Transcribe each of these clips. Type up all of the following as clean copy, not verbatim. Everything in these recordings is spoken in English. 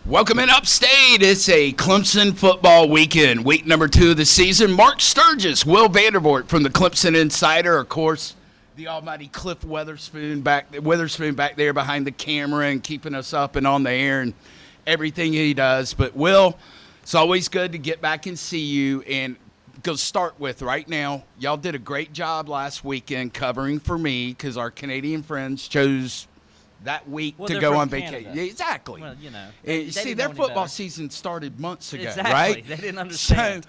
Welcome in Upstate. It's a Clemson football weekend, week number 2 of the season. Mark Sturgis, Will Vandervort from the Clemson Insider, of course, the almighty Cliff Witherspoon back there behind the camera and keeping us up and on the air and everything he does. But Will, it's always good to get back and see you. And go start with right now. Y'all did a great job last weekend covering for me because our Canadian friends chose that week to go on vacation. Yeah, exactly. Well, you know. See, their football season started months ago, exactly. Right? They didn't understand.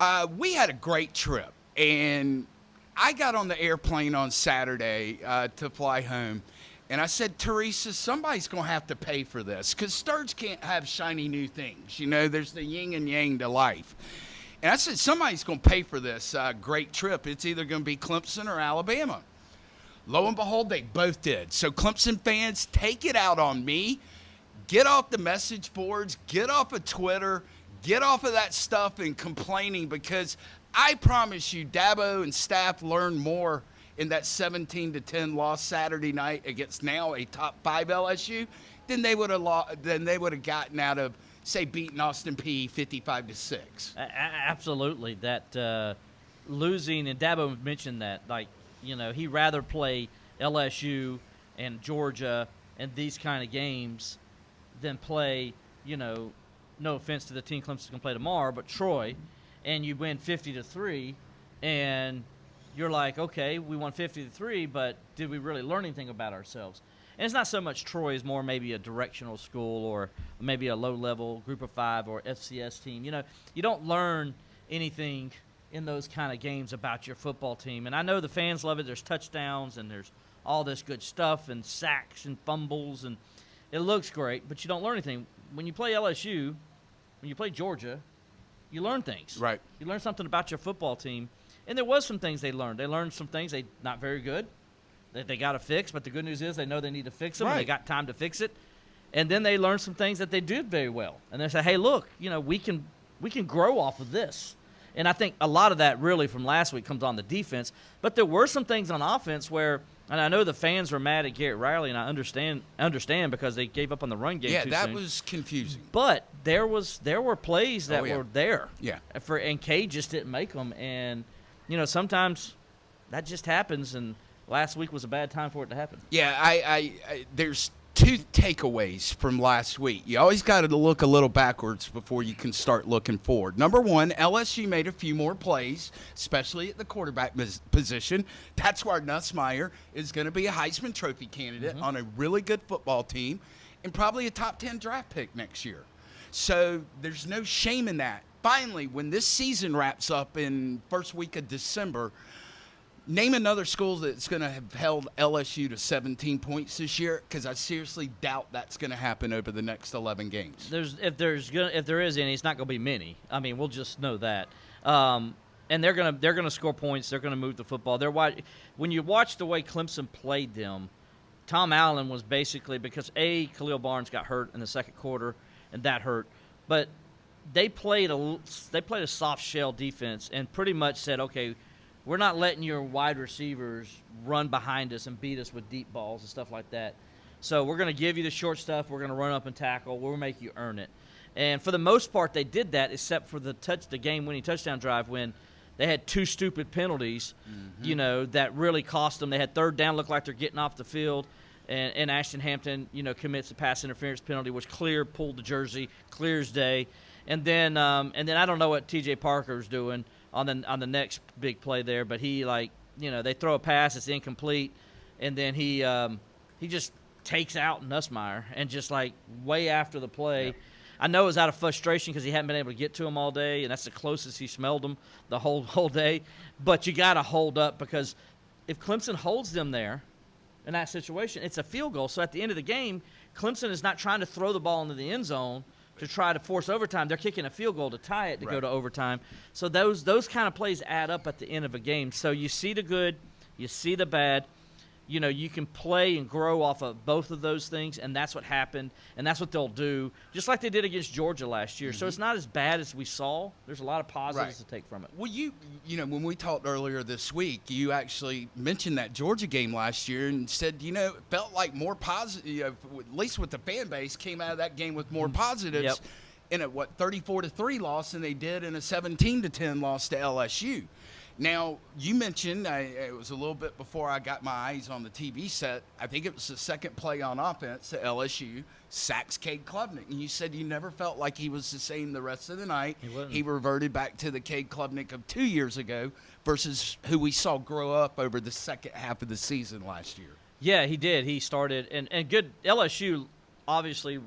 So we had a great trip, and I got on the airplane on Saturday to fly home, and I said, Teresa, somebody's going to have to pay for this because Sturge can't have shiny new things. You know, there's the yin and yang to life. And I said, somebody's going to pay for this great trip. It's either going to be Clemson or Alabama. Lo and behold, they both did. So Clemson fans, take it out on me. Get off the message boards. Get off of Twitter. Get off of that stuff and complaining because I promise you Dabo and staff learned more in that 17-10 loss Saturday night against now a top 5 LSU than they would have gotten out of, say, beating Austin Peay 55-6. Absolutely. That losing, and Dabo mentioned that, like, you know, he'd rather play LSU and Georgia and these kind of games than play, you know, no offense to the team Clemson's going to play tomorrow, but Troy, and you win 50-3, and you're like, okay, we won 50-3, but did we really learn anything about ourselves? And it's not so much Troy is more maybe a directional school or maybe a low-level group of 5 or FCS team. You know, you don't learn anything in those kind of games about your football team. And I know the fans love it. There's touchdowns and there's all this good stuff and sacks and fumbles, and it looks great, but you don't learn anything. When you play LSU, when you play Georgia, you learn things. Right. You learn something about your football team. And there was some things they learned. They learned some things they not very good that they got to fix, but the good news is they know they need to fix them, right. And they got time to fix it. And then they learned some things that they did very well. And they say, hey, look, you know, we can grow off of this. And I think a lot of that really from last week comes on the defense. But there were some things on offense where, and I know the fans were mad at Garrett Riley, and I understand because they gave up on the run game too soon. Yeah, that was confusing. But there were plays that were there. Yeah. And K just didn't make them. And, you know, sometimes that just happens, and last week was a bad time for it to happen. Yeah, I there's 2 takeaways from last week. You always got to look a little backwards before you can start looking forward. Number 1, LSU made a few more plays, especially at the quarterback position. That's where Nussmeier is going to be a Heisman Trophy candidate on a really good football team and probably a top 10 draft pick next year. So there's no shame in that. Finally, when this season wraps up in first week of December, name another school that's going to have held LSU to 17 points this year, because I seriously doubt that's going to happen over the next 11 games. If there is any, it's not going to be many. I mean, we'll just know that. And they're going to score points. They're going to move the football. When you watch the way Clemson played them, Tom Allen was basically because Khalil Barnes got hurt in the second quarter, and that hurt. But they played a soft shell defense and pretty much said, okay, we're not letting your wide receivers run behind us and beat us with deep balls and stuff like that. So we're going to give you the short stuff. We're going to run up and tackle. We'll make you earn it. And for the most part, they did that, except for the game-winning touchdown drive when they had 2 stupid penalties, you know, that really cost them. They had third down, looked like they're getting off the field, and Ashton Hampton, you know, commits a pass interference penalty, which pulled the jersey, clear as day. And then I don't know what T.J. Parker's doing on the next big play there, but he, like, you know, they throw a pass, it's incomplete, and then he just takes out Nussmeier and just, like, way after the play. Yeah. I know it was out of frustration because he hadn't been able to get to him all day, and that's the closest he smelled him the whole day. But you got to hold up, because if Clemson holds them there in that situation, it's a field goal. So at the end of the game, Clemson is not trying to throw the ball into the end zone to try to force overtime. They're kicking a field goal to tie it to go to overtime. So those kind of plays add up at the end of a game. So you see the good, you see the bad. you can play and grow off of both of those things, and that's what happened, and that's what they'll do, just like they did against Georgia last year. So it's not as bad as we saw. There's a lot of positives to take from it. Well, when we talked earlier this week, you actually mentioned that Georgia game last year and said, it felt like more positive, at least with the fan base, came out of that game with more positives. Yep. In a 34-3 loss than they did in a 17-10 loss to LSU. Now, you mentioned, it was a little bit before I got my eyes on the TV set, I think it was the second play on offense at LSU, sacks Cade Klubnik. And you said you never felt like he was the same the rest of the night. He reverted back to the Cade Klubnik of 2 years ago versus who we saw grow up over the second half of the season last year. Yeah, he did. He started, and good LSU, obviously,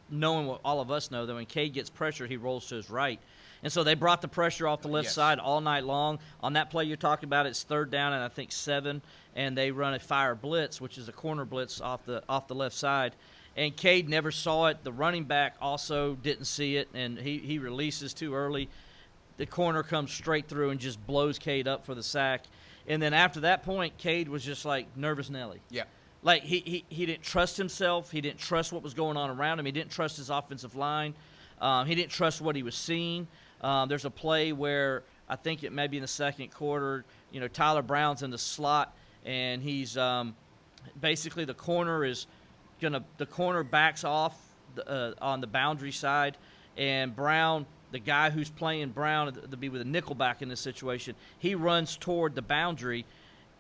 knowing what all of us know, that when Cade gets pressure, he rolls to his right. And so they brought the pressure off the left side all night long. On that play you're talking about, it's 3rd down and I think 7, and they run a fire blitz, which is a corner blitz off the left side. And Cade never saw it. The running back also didn't see it, and he releases too early. The corner comes straight through and just blows Cade up for the sack. And then after that point, Cade was just like nervous Nelly. Yeah. Like he didn't trust himself. He didn't trust what was going on around him. He didn't trust his offensive line. He didn't trust what he was seeing. There's a play where I think it may be in the second quarter, Tyler Brown's in the slot, and he's basically the corner backs off on the boundary side, and Brown, the guy who's playing Brown to be with a nickelback in this situation, he runs toward the boundary,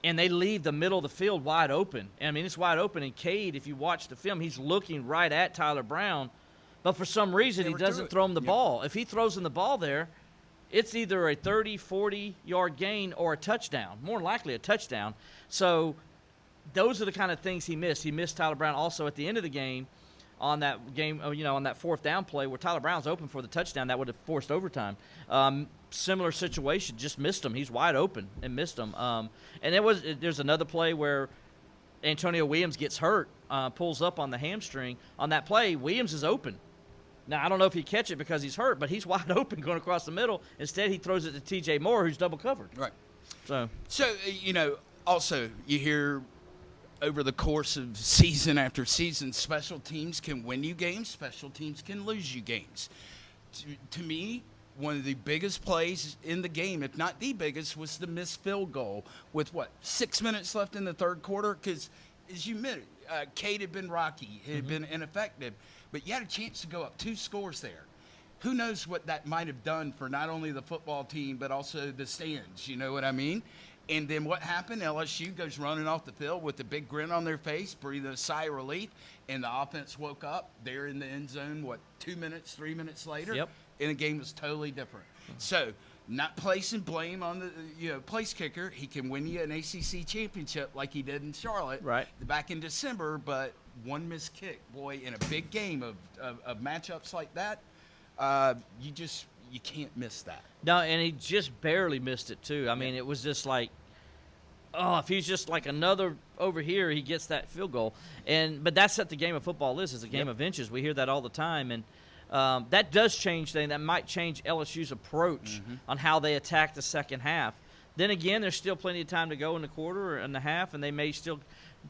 and they leave the middle of the field wide open. I mean, it's wide open, and Cade, if you watch the film, he's looking right at Tyler Brown, but for some reason he doesn't throw him the ball. If he throws him the ball there, it's either a 30, 40-yard gain or a touchdown, more likely a touchdown. So those are the kind of things he missed. He missed Tyler Brown also at the end of the game on that on that 4th down play where Tyler Brown's open for the touchdown that would have forced overtime. Similar situation, just missed him. He's wide open and missed him. And there's another play where Antonio Williams gets hurt, pulls up on the hamstring. On that play, Williams is open. Now, I don't know if he catch it because he's hurt, but he's wide open going across the middle. Instead, he throws it to T.J. Moore, who's double covered. Right. So also you hear over the course of season after season, special teams can win you games, special teams can lose you games. To me, one of the biggest plays in the game, if not the biggest, was the missed field goal with, 6 minutes left in the third quarter? Because, as you admitted, Cade had been rocky. It had been ineffective. But you had a chance to go up 2 scores there. Who knows what that might have done for not only the football team but also the stands, you know what I mean? And then what happened? LSU goes running off the field with a big grin on their face, breathing a sigh of relief, and the offense woke up. They're in the end zone, 2 minutes, 3 minutes later? Yep. And the game was totally different. So, not placing blame on the place kicker. He can win you an ACC championship like he did in Charlotte back in December, but one missed kick, boy, in a big game of matchups like that, you can't miss that. No, and he just barely missed it too. I mean, it was just like, if he's just like another over here, he gets that field goal. But that's what the game of football is. It's a game of inches. We hear that all the time, and that does change things. That might change LSU's approach on how they attack the second half. Then again, there's still plenty of time to go in the quarter and a half, and they may still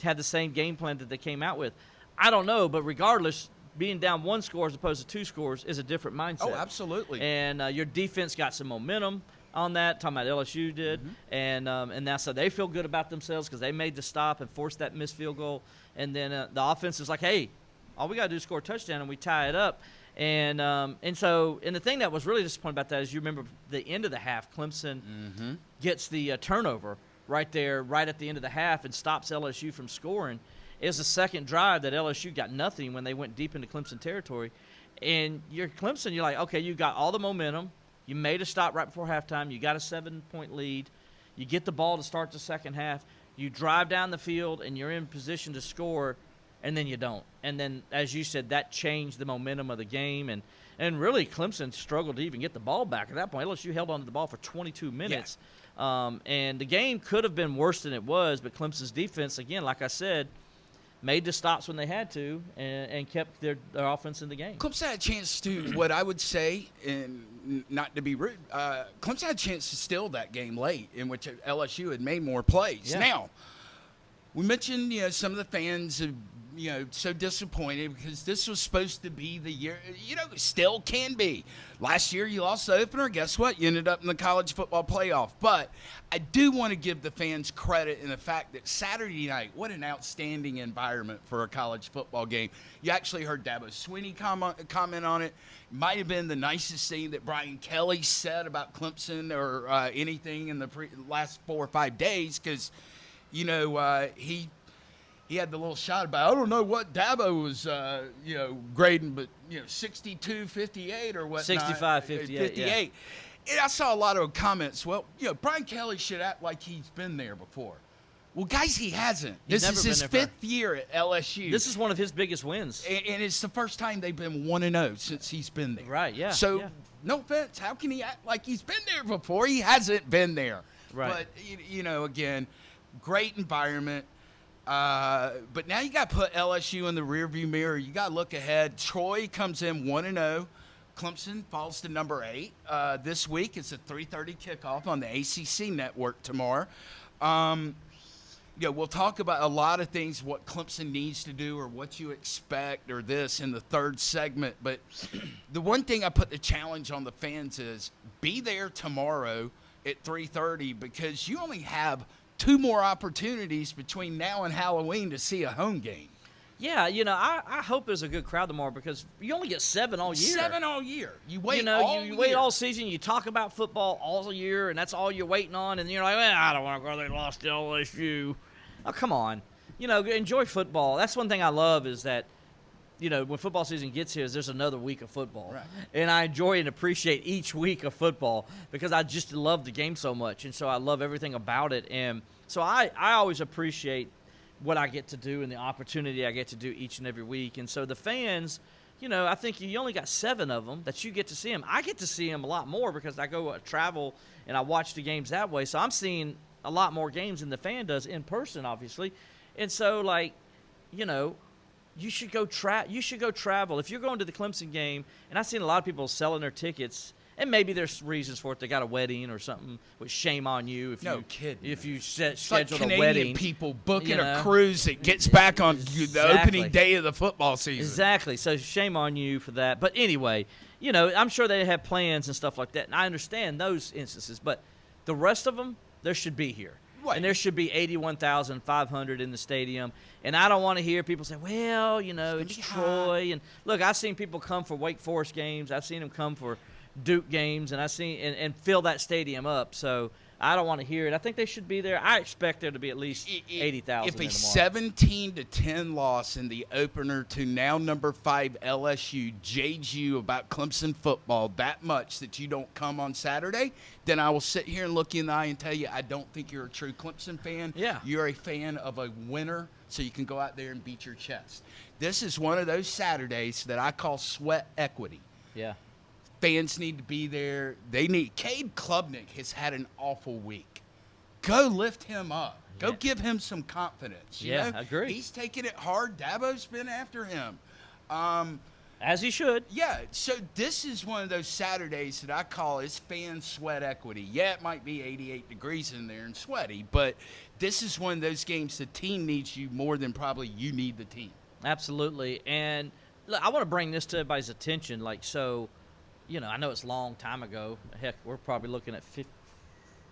have the same game plan that they came out with. I don't know, but regardless, being down 1 score as opposed to 2 scores is a different mindset. Oh, absolutely. And your defense got some momentum on that. Talking about LSU did, and now so they feel good about themselves because they made the stop and forced that missed field goal. And then the offense is like, hey, all we got to do is score a touchdown and we tie it up. And the thing that was really disappointing about that is you remember the end of the half, Clemson gets the turnover right there, right at the end of the half, and stops LSU from scoring. It was the second drive that LSU got nothing when they went deep into Clemson territory. And you're Clemson, you're like, okay, you got all the momentum. You made a stop right before halftime. You got a 7-point lead. You get the ball to start the second half. You drive down the field, and you're in position to score, and then you don't. And then, as you said, that changed the momentum of the game. And really, Clemson struggled to even get the ball back at that point. LSU held on to the ball for 22 minutes. Yeah. And the game could have been worse than it was, but Clemson's defense, again, like I said, made the stops when they had to and kept their offense in the game. Clemson had a chance to, what I would say, and not to be rude, Clemson had a chance to steal that game late in which LSU had made more plays. Yeah. Now, We mentioned, some of the fans have, so disappointed because this was supposed to be the year, still can be. Last year you lost the opener. Guess what? You ended up in the college football playoff. But I do want to give the fans credit in the fact that Saturday night, what an outstanding environment for a college football game. You actually heard Dabo Swinney comment on it. It might have been the nicest thing that Brian Kelly said about Clemson or anything in the last 4 or 5 days because, he had the little shot about, I don't know what Dabo was, grading, but, 62-58 or whatnot. 65-58, 58. Yeah. And I saw a lot of comments, well, Brian Kelly should act like he's been there before. Well, guys, he hasn't. This is his 5th year at LSU. This is one of his biggest wins. And it's the first time they've been 1-0 since he's been there. Right, yeah. So, yeah. No offense, how can he act like he's been there before? He hasn't been there. Right. But, again, great environment. But now you got to put LSU in the rearview mirror. You got to look ahead. Troy comes in 1-0. Clemson falls to number 8 this week. It's a 3:30 kickoff on the ACC network tomorrow. We'll talk about a lot of things, what Clemson needs to do or what you expect or this in the third segment. But the one thing I put the challenge on the fans is be there tomorrow at 3:30 because you only have 2 more opportunities between now and Halloween to see a home game. Yeah, I hope there's a good crowd tomorrow because you only get 7 all year. 7 all year. You wait you wait all season. You talk about football all year, and that's all you're waiting on. And you're like, I don't want to go. They lost to LSU. Oh, come on. Enjoy football. That's one thing I love is that, when football season gets here, there's another week of football. Right. And I enjoy and appreciate each week of football because I just love the game so much. And so I love everything about it. And so I always appreciate what I get to do and the opportunity I get to do each and every week. And so the fans, I think you only got 7 of them that you get to see them. I get to see them a lot more because I go travel and I watch the games that way. So I'm seeing a lot more games than the fan does in person, obviously. And so, you should go travel. If you're going to the Clemson game, and I've seen a lot of people selling their tickets, and maybe there's reasons for it. They got a wedding or something, which shame on you if you scheduled like a wedding. People booking a cruise that gets back on the opening day of the football season. Exactly. So shame on you for that. But anyway, I'm sure they have plans and stuff like that, and I understand those instances. But the rest of them, there should be here. Right. And there should be 81,500 in the stadium. And I don't want to hear people say, well, it's Troy. And look, I've seen people come for Wake Forest games. I've seen them come for Duke games, and I've seen and fill that stadium up. So I don't want to hear it. I think they should be there. I expect there to be at least 80,000. If a 17-10 loss in the opener to now number 5 LSU jades you about Clemson football that much that you don't come on Saturday, then I will sit here and look you in the eye and tell you I don't think you're a true Clemson fan. Yeah. You're a fan of a winner, so you can go out there and beat your chest. This is one of those Saturdays that I call sweat equity. Yeah. Fans need to be there. Cade Klubnik has had an awful week. Go lift him up. Go give him some confidence. I agree. He's taking it hard. Dabo's been after him. As he should. Yeah, so this is one of those Saturdays that I call is fan sweat equity. Yeah, it might be 88 degrees in there and sweaty, but this is one of those games the team needs you more than probably you need the team. Absolutely. And look, I want to bring this to everybody's attention. I know it's a long time ago. Heck, we're probably looking at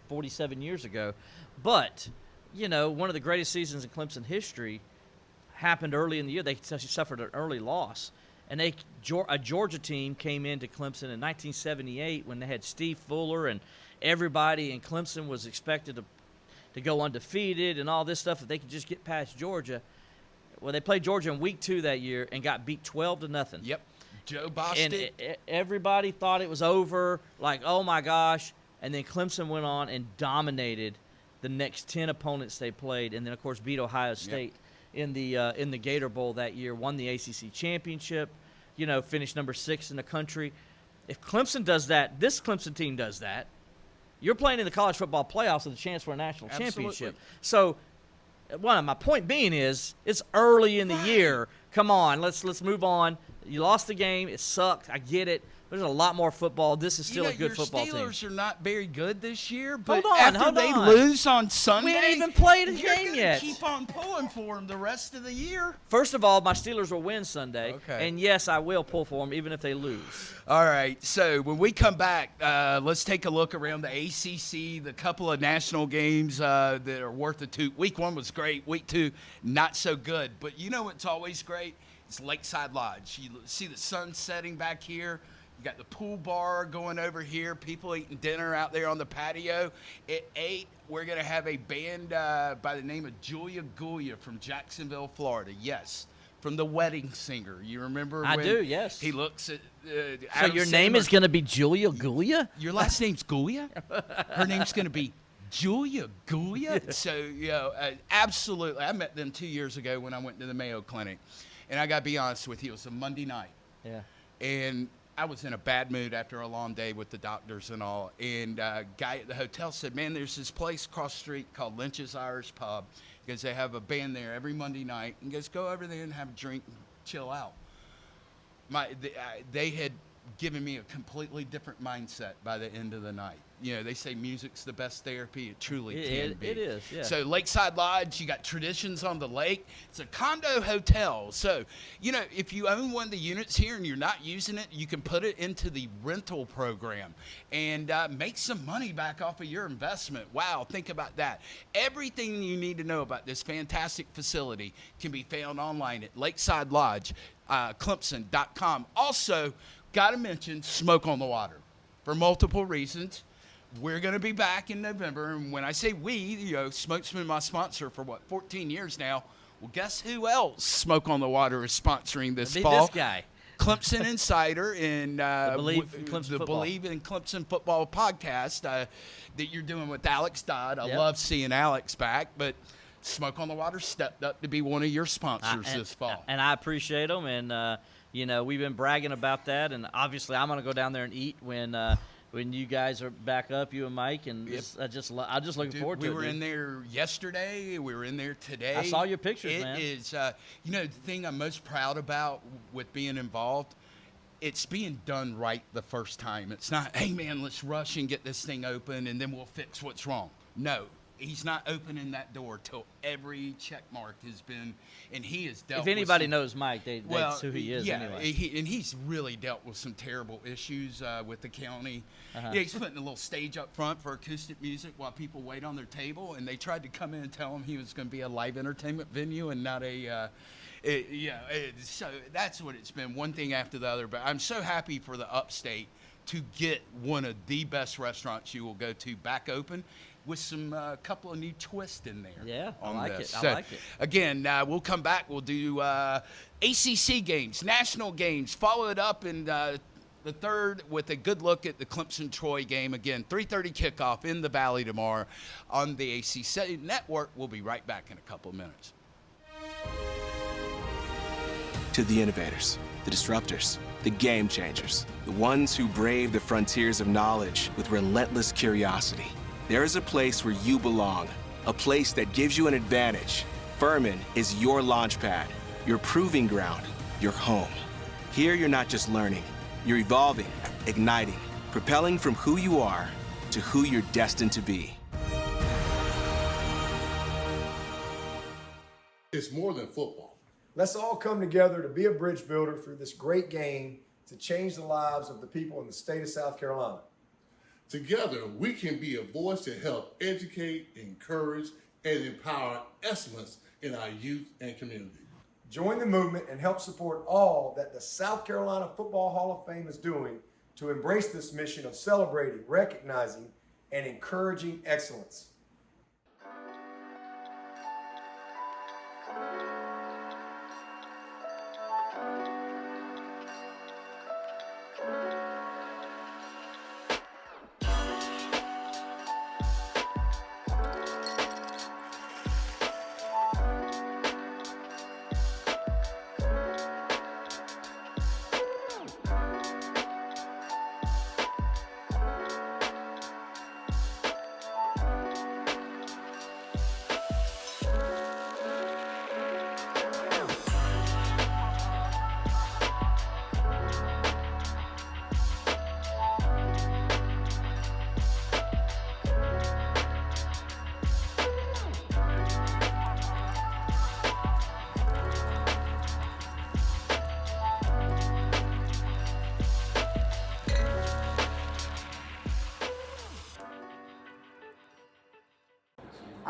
47 years ago. But, one of the greatest seasons in Clemson history happened early in the year. They suffered an early loss. And a Georgia team came into Clemson in 1978 when they had Steve Fuller and everybody, and Clemson was expected to go undefeated and all this stuff if they could just get past Georgia. Well, they played Georgia in week 2 that year and got beat 12-0. Yep. Joe Bostic. And everybody thought it was over, like, oh, my gosh. And then Clemson went on and dominated the next 10 opponents they played, and then, of course, beat Ohio State in the Gator Bowl that year, won the ACC championship, finished number 6 in the country. If Clemson does that, this Clemson team does that, you're playing in the college football playoffs with a chance for a national championship. So my point being is it's early in the year. Come on, let's move on. You lost the game. It sucked. I get it. But There's a lot more football. This is still a good football team. Your Steelers are not very good this year, but Hold after they lose on Sunday, we ain't even played a game yet. Keep on pulling for them the rest of the year. First of all, my Steelers will win Sunday, okay. And yes, I will pull for them even if they lose. All right, so when we come back, let's take a look around the ACC, the couple of national games that are worth the toot. Week 1 was great. Week 2, not so good. But you know what's always great? It's Lakeside Lodge. You see the sun setting back here. You got the pool bar going over here. People eating dinner out there on the patio. At 8, we're going to have a band by the name of Julia Gulia from Jacksonville, Florida. Yes, from The Wedding Singer. You remember? I do, yes. He looks at so your name is going to be Julia Gulia? Your last name's Gulia? Her name's going to be Julia Gulia? So, absolutely. I met them 2 years ago when I went to the Mayo Clinic. And I got to be honest with you, it was a Monday night. Yeah. And I was in a bad mood after a long day with the doctors and all. And a guy at the hotel said, man, there's this place across the street called Lynch's Irish Pub because they have a band there every Monday night. And goes, go over there and have a drink and chill out. They had given me a completely different mindset by the end of the night. You know, they say music's the best therapy. It truly can be. It is, yeah. So Lakeside Lodge, you got Traditions on the Lake. It's a condo hotel. So, you know, if you own one of the units here and you're not using it, you can put it into the rental program and make some money back off of your investment. Wow, think about that. Everything you need to know about this fantastic facility can be found online at Lakeside Lodge, Clemson.com. Also, got to mention Smoke on the Water for multiple reasons. We're going to be back in November, and when I say we, Smoke's been my sponsor for, 14 years now. Well, guess who else Smoke on the Water is sponsoring this fall? This guy. Clemson Insider and the Believe in Clemson Football podcast that you're doing with Alex Dodd. I love seeing Alex back, but Smoke on the Water stepped up to be one of your sponsors this fall. And I appreciate them, and, we've been bragging about that, and obviously I'm going to go down there and eat when you guys are back up, you and Mike, and I'm just looking forward to it. We were in there yesterday. We were in there today. I saw your pictures, man. It is, the thing I'm most proud about with being involved, it's being done right the first time. It's not, hey, man, let's rush and get this thing open, and then we'll fix what's wrong. No. He's not opening that door till every check mark has been, and he has dealt with. If anybody knows Mike, that's who he is anyway. And he's really dealt with some terrible issues with the county. Uh-huh. Yeah, he's putting a little stage up front for acoustic music while people wait on their table, and they tried to come in and tell him he was going to be a live entertainment venue and not a. So that's what it's been, one thing after the other. But I'm so happy for the Upstate to get one of the best restaurants you will go to back open, with some couple of new twists in there. Yeah, I like it. Again, we'll come back. We'll do ACC games, national games. Follow it up in the third with a good look at the Clemson-Troy game. Again, 3:30 kickoff in the Valley tomorrow on the ACC Network. We'll be right back in a couple of minutes. To the innovators, the disruptors, the game changers, the ones who brave the frontiers of knowledge with relentless curiosity. There is a place where you belong, a place that gives you an advantage. Furman is your launch pad, your proving ground, your home. Here you're not just learning, you're evolving, igniting, propelling from who you are to who you're destined to be. It's more than football. Let's all come together to be a bridge builder for this great game to change the lives of the people in the state of South Carolina. Together, we can be a voice to help educate, encourage, and empower excellence in our youth and community. Join the movement and help support all that the South Carolina Football Hall of Fame is doing to embrace this mission of celebrating, recognizing, and encouraging excellence.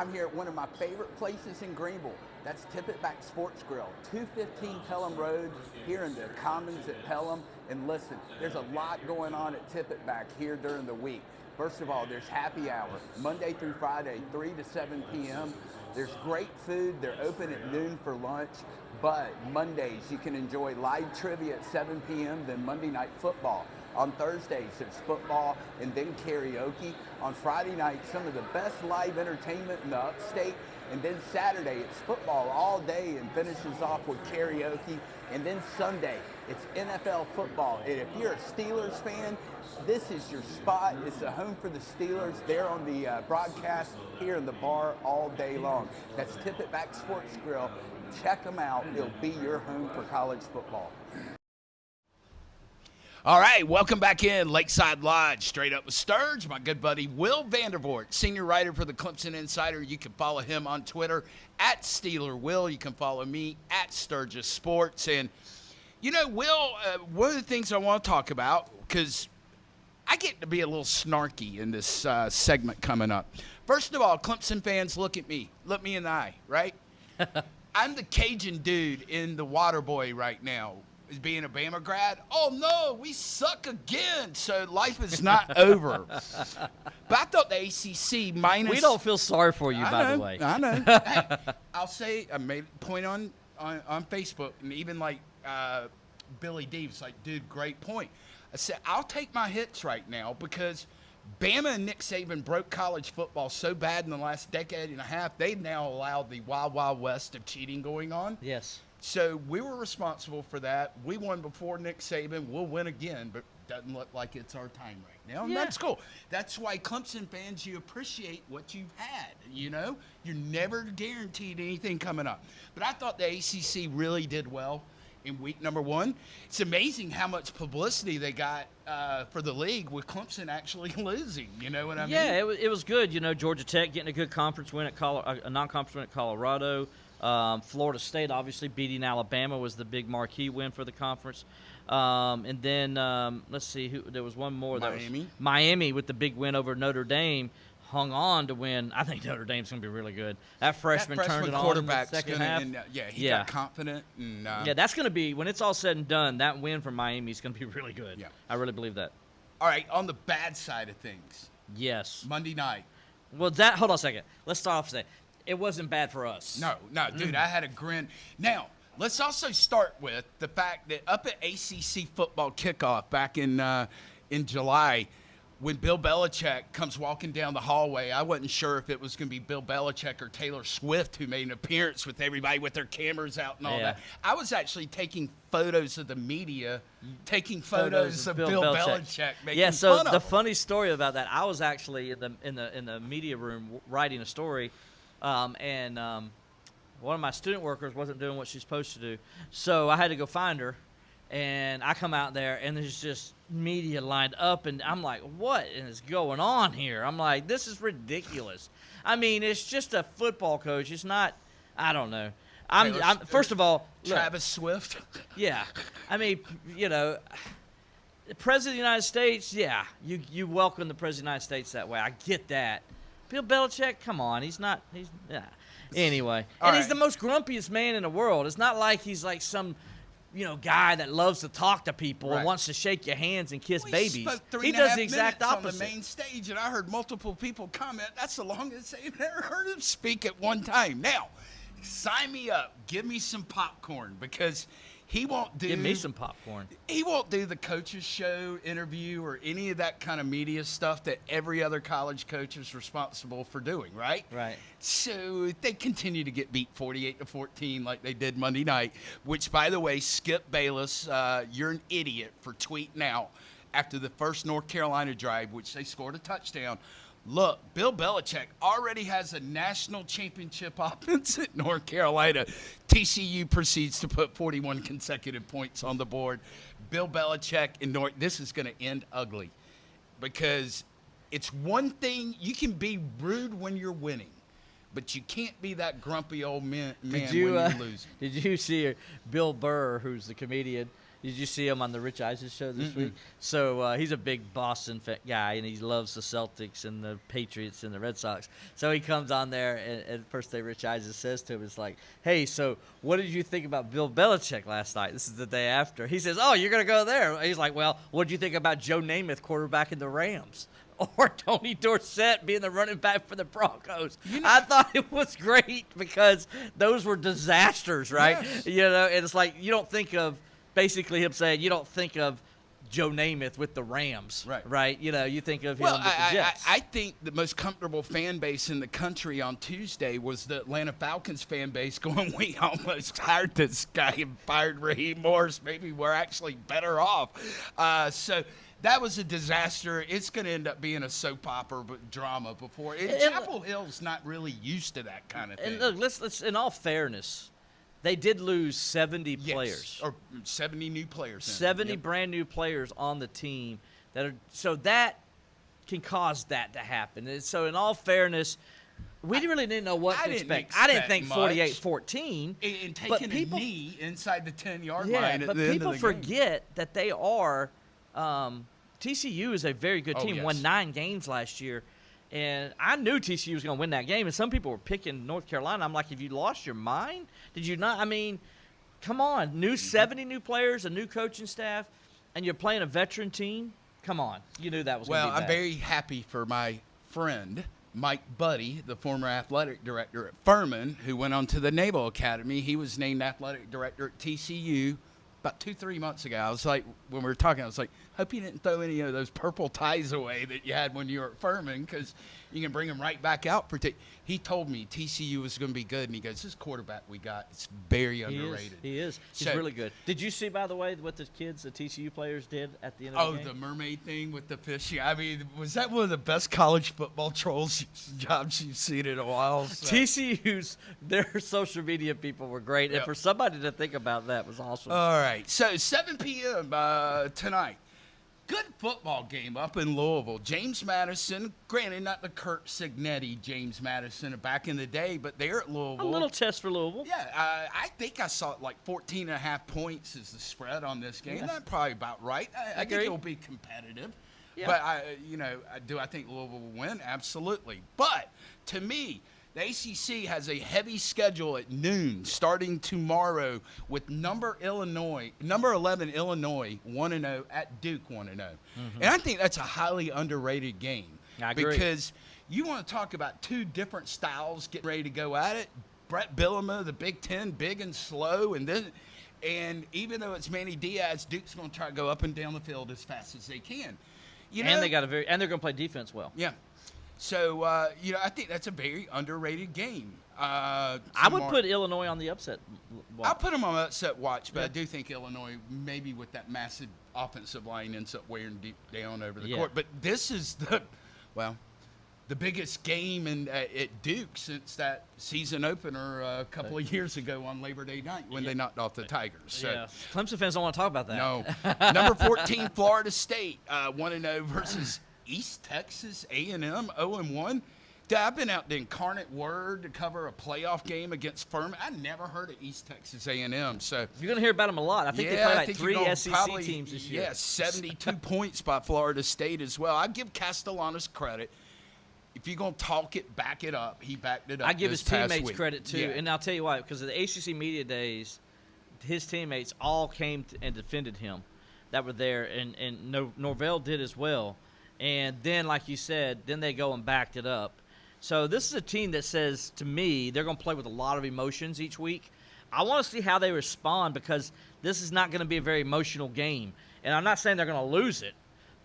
I'm here at one of my favorite places in Greenville. That's Tip It Back Sports Grill, 215 Pelham Road, here in the Commons at Pelham. And listen, there's a lot going on at Tip It Back here during the week. First of all, there's happy hour, Monday through Friday, 3 to 7 p.m. There's great food. They're open at noon for lunch. But Mondays, you can enjoy live trivia at 7 p.m., then Monday night football. On Thursdays, there's football and then karaoke. On Friday night, some of the best live entertainment in the upstate. And then Saturday, it's football all day and finishes off with karaoke. And then Sunday, it's NFL football. And if you're a Steelers fan, this is your spot. It's a home for the Steelers. They're on the broadcast here in the bar all day long. That's Tip It Back Sports Grill. Check them out. It'll be your home for college football. All right, welcome back in Lakeside Lodge, straight up with Sturge, my good buddy Will Vandervort, senior writer for the Clemson Insider. You can follow him on Twitter at Steeler Will. You can follow me at Sturgis Sports. And, you know, Will, one of the things I want to talk about, because I get to be a little snarky in this segment coming up. First of all, Clemson fans, look at me. Look me in the eye, right? I'm the Cajun dude in the Waterboy right now. Is being a Bama grad. Oh no, we suck again. So life is not over. But I thought the ACC minus. We don't feel sorry for you, by the way. I know. Hey, I'll say I made a point on Facebook, and even like Billy D was like, "Dude, great point." I said I'll take my hits right now because Bama and Nick Saban broke college football so bad in the last decade and a half. They've now allowed the wild, wild west of cheating going on. Yes. So we were responsible for that. We won before Nick Saban. We'll win again, but doesn't look like it's our time right now. And that's cool. That's why Clemson fans, you appreciate what you've had. You know, you're never guaranteed anything coming up. But I thought the ACC really did well in week number one. It's amazing how much publicity they got for the league with Clemson actually losing. You know what I mean? Yeah, it was good. You know, Georgia Tech getting a good conference win at a non-conference win at Colorado. Florida State obviously beating Alabama was the big marquee win for the conference. And then let's see, there was one more. Miami. Miami with the big win over Notre Dame hung on to win. I think Notre Dame's going to be really good. That freshman turned it on in the second half. He got confident. And, yeah, that's going to be, when it's all said and done, that win for Miami is going to be really good. Yeah. I really believe that. All right, on the bad side of things. Yes. Monday night. Well, hold on a second. Let's start off saying it wasn't bad for us. No, dude, I had a grin. Now, let's also start with the fact that up at ACC football kickoff back in July, when Bill Belichick comes walking down the hallway, I wasn't sure if it was going to be Bill Belichick or Taylor Swift who made an appearance with everybody with their cameras out and all that. I was actually taking photos of the media, taking photos of Bill Belichick making so fun of the him. Funny story about that, I was actually in the media room writing a story. And one of my student workers wasn't doing what she's supposed to do. So I had to go find her. And I come out there, and there's just media lined up. And I'm like, what is going on here? I'm like, this is ridiculous. I mean, it's just a football coach. It's not – I don't know. I'm first of all – Travis Swift. Yeah. I mean, you know – the President of the United States, yeah, you welcome the President of the United States that way. I get that. Bill Belichick, come on, Anyway, he's the most grumpiest man in the world. It's not like he's like some, guy that loves to talk to people and wants to shake your hands and kiss babies. He does the exact opposite. On the main stage, and I heard multiple people comment, that's the longest they've ever heard him speak at one time. Now, sign me up. Give me some popcorn because he won't do. Give me some popcorn. He won't do the coach's show interview or any of that kind of media stuff that every other college coach is responsible for doing, right? Right. So they continue to get beat 48-14 like they did Monday night, which, by the way, Skip Bayless, you're an idiot for tweeting out after the first North Carolina drive, which they scored a touchdown. Look, Bill Belichick already has a national championship offense at North Carolina. TCU proceeds to put 41 consecutive points on the board. Bill Belichick in North, this is going to end ugly because it's one thing, you can be rude when you're winning, but you can't be that grumpy old man when you're losing. Did you see Bill Burr, who's the comedian? Did you see him on the Rich Eisen show this week? So he's a big Boston guy, and he loves the Celtics and the Patriots and the Red Sox. So he comes on there, and first thing Rich Eisen says to him is like, "Hey, so what did you think about Bill Belichick last night?" This is the day after. He says, "Oh, you're going to go there." He's like, "Well, what did you think about Joe Namath quarterbacking the Rams?" Or Tony Dorsett being the running back for the Broncos. I thought it was great because those were disasters, right? Yes. And it's like you don't think of basically him saying you don't think of Joe Namath with the Rams, right? You think of him with the Jets. I think the most comfortable fan base in the country on Tuesday was the Atlanta Falcons fan base going, we almost hired this guy and fired Raheem Morris. Maybe we're actually better off. So that was a disaster. It's going to end up being a soap opera drama before. And Chapel Hill's not really used to that kind of thing. And look, let's in all fairness, they did lose 70 players. Or 70 new players. 70 brand new players on the team. So that can cause that to happen. And so in all fairness, we really didn't know what to expect. I didn't think 48-14. And taking a knee inside the 10-yard line at the end of the game. But people forget that they are TCU is a very good team. Won 9 games last year. And I knew TCU was going to win that game, and some people were picking North Carolina. I'm like, have you lost your mind? Did you not? I mean, come on. 70 new players, a new coaching staff, and you're playing a veteran team? Come on. You knew that was going to be bad. Well, I'm very happy for my friend, Mike Buddy, the former athletic director at Furman, who went on to the Naval Academy. He was named athletic director at TCU about 2-3 months ago. I was like, when we were talking, I was like, hope you didn't throw any of those purple ties away that you had when you were at Furman, because you can bring them right back out for He told me TCU was going to be good, and he goes, this quarterback we got, it's very underrated. He is. He's really good. Did you see, by the way, what the TCU players did at the end of the game? Oh, the mermaid thing with the fishing. I mean, was that one of the best college football trolls jobs you've seen in a while? So. TCU's, their social media people were great, and for somebody to think about that was awesome. All right, so 7 p.m. Tonight. Good football game up in Louisville. James Madison, granted not the Kurt Signetti James Madison back in the day, but they're at Louisville. A little test for Louisville. Yeah, I think I saw it like 14.5 points is the spread on this game. Yeah. That's probably about right. I think it'll be competitive. Yeah. But, do I think Louisville will win? Absolutely. But, to me, the ACC has a heavy schedule at noon starting tomorrow with number 11 Illinois 1-0 at Duke 1-0. And I think that's a highly underrated game. I agree. Because you want to talk about two different styles getting ready to go at it. Brett Bielema, the Big Ten, big and slow, and even though it's Manny Diaz, Duke's going to try to go up and down the field as fast as they can. And they're going to play defense well. Yeah. So, I think that's a very underrated game. I would put Illinois on the upset watch. I'll put them on upset watch, but I do think Illinois, maybe with that massive offensive line, ends up wearing deep down over the court. But this is the biggest game at Duke since that season opener a couple of years ago on Labor Day night when they knocked off the Tigers. So. Clemson fans don't want to talk about that. No. Number 14, Florida State, 1-0 versus East Texas A&M, 0-1. I've been out to Incarnate Word to cover a playoff game against Furman. I never heard of East Texas A&M. So you're going to hear about them a lot. I think they play like 3 SEC teams this year. Yes, 72 points by Florida State as well. I give Castellanos credit. If you're going to talk it, back it up. He backed it up. I give his teammates week. credit, too. Yeah. And I'll tell you why. Because of the ACC Media Days, his teammates all came and defended him that were there. And Norvell did as well. And then, like you said, then they go and backed it up. So this is a team that says, to me, they're going to play with a lot of emotions each week. I want to see how they respond because this is not going to be a very emotional game. And I'm not saying they're going to lose it,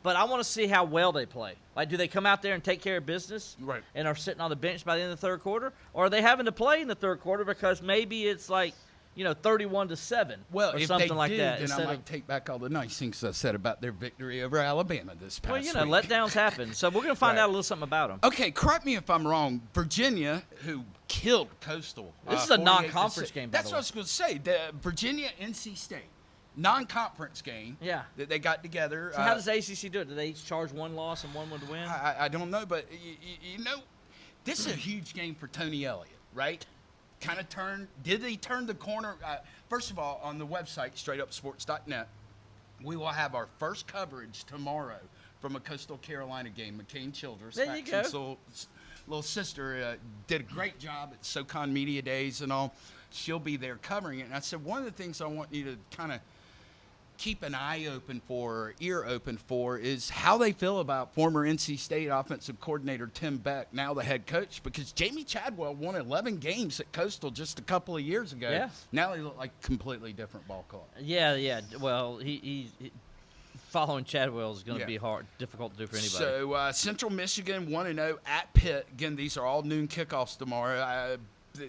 but I want to see how well they play. Like, do they come out there and take care of business and are sitting on the bench by the end of the third quarter? Or are they having to play in the third quarter because maybe it's like, 31-7 or something like that. Then I might take back all the nice things I said about their victory over Alabama this past week. Letdowns happen. So we're going to find out a little something about them. Okay, correct me if I'm wrong. Virginia, who killed Coastal. This is a non-conference game, by That's the what I was going to say. The Virginia-NC State non-conference game that they got together. So how does the ACC do it? Do they each charge one loss and one would win? I don't know, but, this is a huge game for Tony Elliott, right? Did he turn the corner? First of all, on the website, straightupsports.net, we will have our first coverage tomorrow from a Coastal Carolina game. McCain Childress, There you go. little sister, did a great job at SoCon Media Days and all. She'll be there covering it. And I said, one of the things I want you to kind of keep an eye open for, or ear open for, is how they feel about former NC State offensive coordinator Tim Beck, now the head coach, because Jamie Chadwell won 11 games at Coastal just a couple of years ago. Yeah. Now they look like a completely different ball club. Yeah. Well, he following Chadwell is going to Yeah. be difficult to do for anybody. So Central Michigan 1-0 at Pitt. Again, these are all noon kickoffs tomorrow. The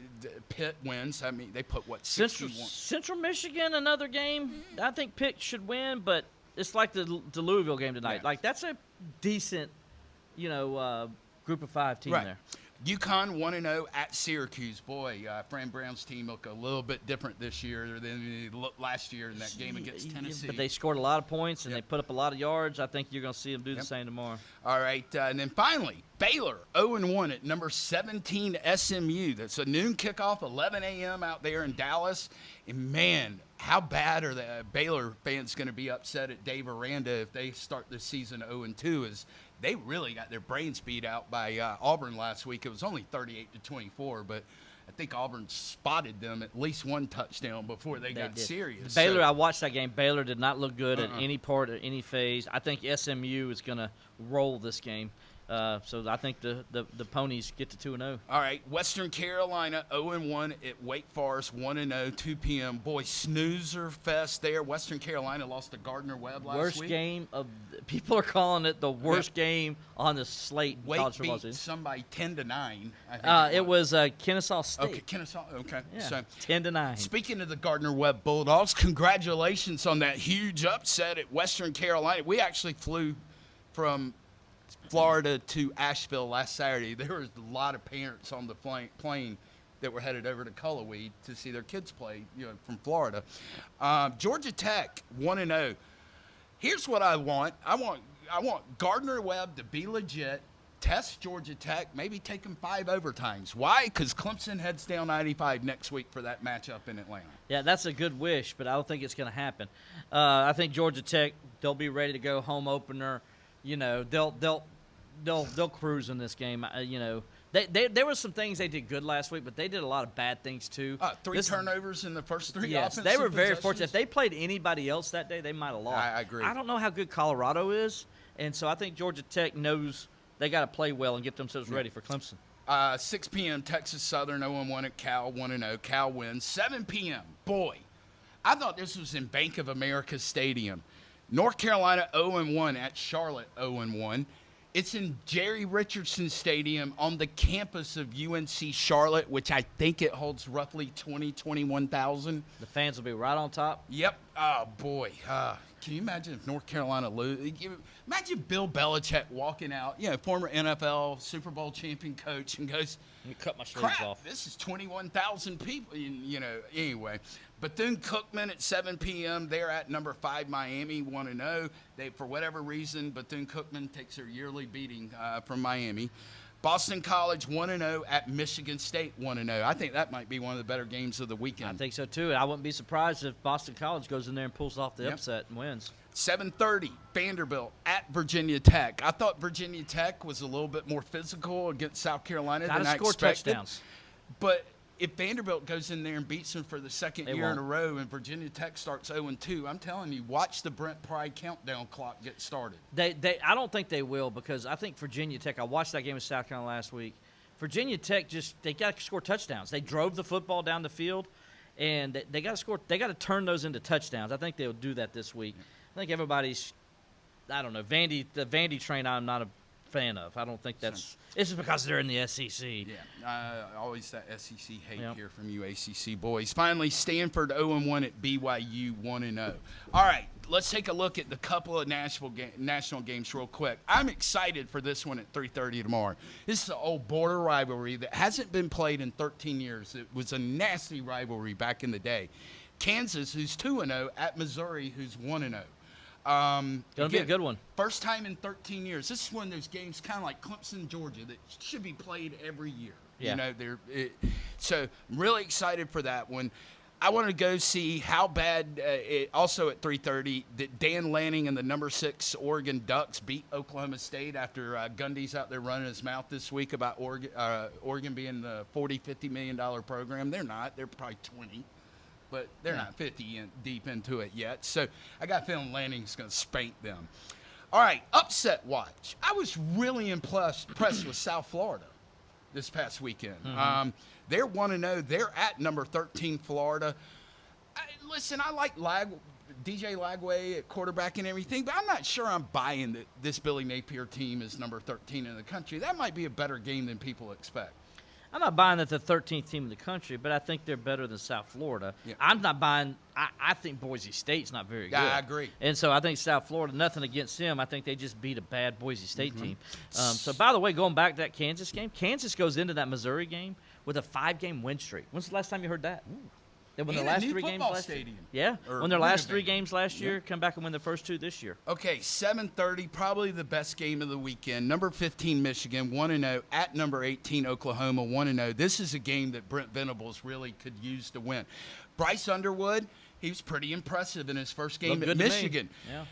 Pitt wins. I mean, they put, what, 61? Central Michigan, another game. I think Pitt should win, but it's like the Louisville game tonight. Yeah. Like, that's a decent, group of 5 team Right. there. UConn 1-0 at Syracuse. Boy, Fran Brown's team look a little bit different this year than they looked last year in that game against Tennessee. But they scored a lot of points, and Yep. they put up a lot of yards. I think you're going to see them do the Yep. same tomorrow. All right, and then finally, Baylor 0-1 at number 17 SMU. That's a noon kickoff, 11 a.m. out there in Dallas. And, man, how bad are the Baylor fans going to be upset at Dave Aranda if they start the season 0-2? As they really got their brains beat out by Auburn last week. It was only 38-24, but I think Auburn spotted them at least one touchdown before they got did. serious. Baylor, So- I watched that game. Baylor did not look good at any part of any phase. I think SMU is going to roll this game. So I think the Ponies get to 2-0. All right, Western Carolina 0-1 at Wake Forest, 1-0, 2 p.m. Boy, snoozer fest there. Western Carolina lost to Gardner-Webb last Worst week. game of – people are calling it the worst game on the slate in Wake college football beat season. somebody 10-9. I think It was Kennesaw State. Okay, Kennesaw. Okay, Yeah, so 10-9. speaking of the Gardner-Webb Bulldogs, congratulations on that huge upset at Western Carolina. We actually flew from Florida to Asheville last Saturday. There was a lot of parents on the plane that were headed over to Cullowhee to see their kids play, from Florida. Georgia Tech 1-0. Here's what I want. I want Gardner-Webb to be legit. Test Georgia Tech, maybe take them 5 overtimes. Why? Because Clemson heads down 95 next week for that matchup in Atlanta. Yeah, that's a good wish, but I don't think it's going to happen. I think Georgia Tech, they'll be ready to go home opener. They'll cruise in this game. There were some things they did good last week, but they did a lot of bad things too. Three turnovers in the first 3 Yes, offensive they were very possessions. fortunate. If they played anybody else that day, they might have lost. I agree. I don't know how good Colorado is, and so I think Georgia Tech knows they got to play well and get themselves ready for Clemson. 6 p.m. Texas Southern 0-1 at Cal 1-0. Cal wins. 7 p.m. Boy, I thought this was in Bank of America Stadium. North Carolina 0-1 at Charlotte 0-1. It's in Jerry Richardson Stadium on the campus of UNC Charlotte, which I think it holds roughly 21,000. The fans will be right on top. Yep. Oh, boy. Can you imagine if North Carolina lose? Imagine Bill Belichick walking out, former NFL Super Bowl champion coach, and goes, Let me cut my sleeves crap, off. this is 21,000 people. Anyway. Bethune-Cookman at 7 p.m. They're at number 5 Miami, 1-0. For whatever reason, Bethune-Cookman takes their yearly beating from Miami. Boston College 1-0 at Michigan State 1-0. I think that might be one of the better games of the weekend. I think so too. And I wouldn't be surprised if Boston College goes in there and pulls off the Yep. upset and wins. 7:30 Vanderbilt at Virginia Tech. I thought Virginia Tech was a little bit more physical against South Carolina Gotta than I score expected. touchdowns. But if Vanderbilt goes in there and beats them for the second They year in won't. a row and Virginia Tech starts 0-2, I'm telling you, watch the Brent Pry countdown clock get started. I don't think they will, because I think Virginia Tech, I watched that game with South Carolina last week. Virginia Tech they got to score touchdowns. They drove the football down the field, and they got to score. They got to turn those into touchdowns. I think they'll do that this week. I think everybody's, the Vandy train I'm not a fan of. I don't think that's – it's just because they're in the SEC. Yeah, always that SEC hate Yep. here from you ACC boys. Finally, Stanford 0-1 at BYU 1-0. All right, let's take a look at the couple of national games real quick. I'm excited for this one at 3:30 tomorrow. This is an old border rivalry that hasn't been played in 13 years. It was a nasty rivalry back in the day. Kansas, who's 2-0, at Missouri, who's 1-0. Going to be a good one. First time in 13 years. This is one of those games kind of like Clemson, Georgia, that should be played every year. Yeah. So I'm really excited for that one. I want to go see how bad, also at 3:30, that Dan Lanning and the number 6 Oregon Ducks beat Oklahoma State after Gundy's out there running his mouth this week about Oregon being the $40-50 million program. They're not. They're probably 20, but they're not 50 deep into it yet. So I got a feeling Lanning's going to spank them. All right, upset watch. I was really impressed with South Florida this past weekend. They're 1-0. They're at number 13 Florida. Listen, I like DJ Lagway at quarterback and everything, but I'm not sure I'm buying that this Billy Napier team is number 13 in the country. That might be a better game than people expect. I'm not buying that the 13th team in the country, but I think they're better than South Florida. Yeah. I'm not buying – I think Boise State's not very good. I agree. And so I think South Florida, nothing against them. I think they just beat a bad Boise State team. So, by the way, going back to that Kansas game, Kansas goes into that Missouri game with a 5-game win streak. When's the last time you heard that? They won their last 3 games last year. Yeah, won their last 3 games last year, come back and win the first 2 this year. Okay, 7:30, probably the best game of the weekend. Number 15, Michigan, 1-0. At number 18, Oklahoma, 1-0. This is a game that Brent Venables really could use to win. Bryce Underwood, he was pretty impressive in his first game at Michigan. Yeah.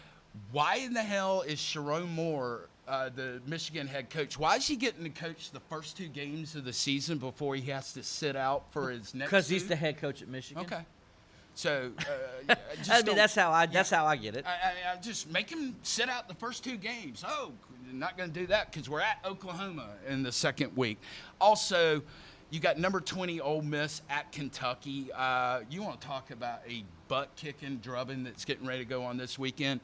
Why in the hell is Sharon Moore, the Michigan head coach, why is he getting to coach the first 2 games of the season before he has to sit out for his next? Because he's the head coach at Michigan. Okay. So, that's how I get it. I just make him sit out the first 2 games. Oh, not going to do that because we're at Oklahoma in the second week. Also, you got number 20 Ole Miss at Kentucky. You want to talk about a butt-kicking drubbing that's getting ready to go on this weekend?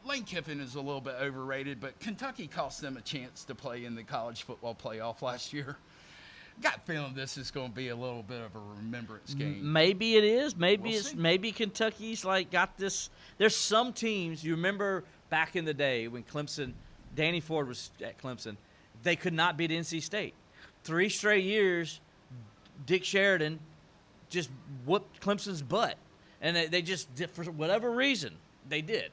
Lane Kiffin is a little bit overrated, but Kentucky cost them a chance to play in the college football playoff last year. Got a feeling this is going to be a little bit of a remembrance game. Maybe it is. Maybe Kentucky's got this. There's some teams, you remember back in the day when Danny Ford was at Clemson, they could not beat NC State. 3 straight years, Dick Sheridan just whooped Clemson's butt. And they just did, for whatever reason, they did.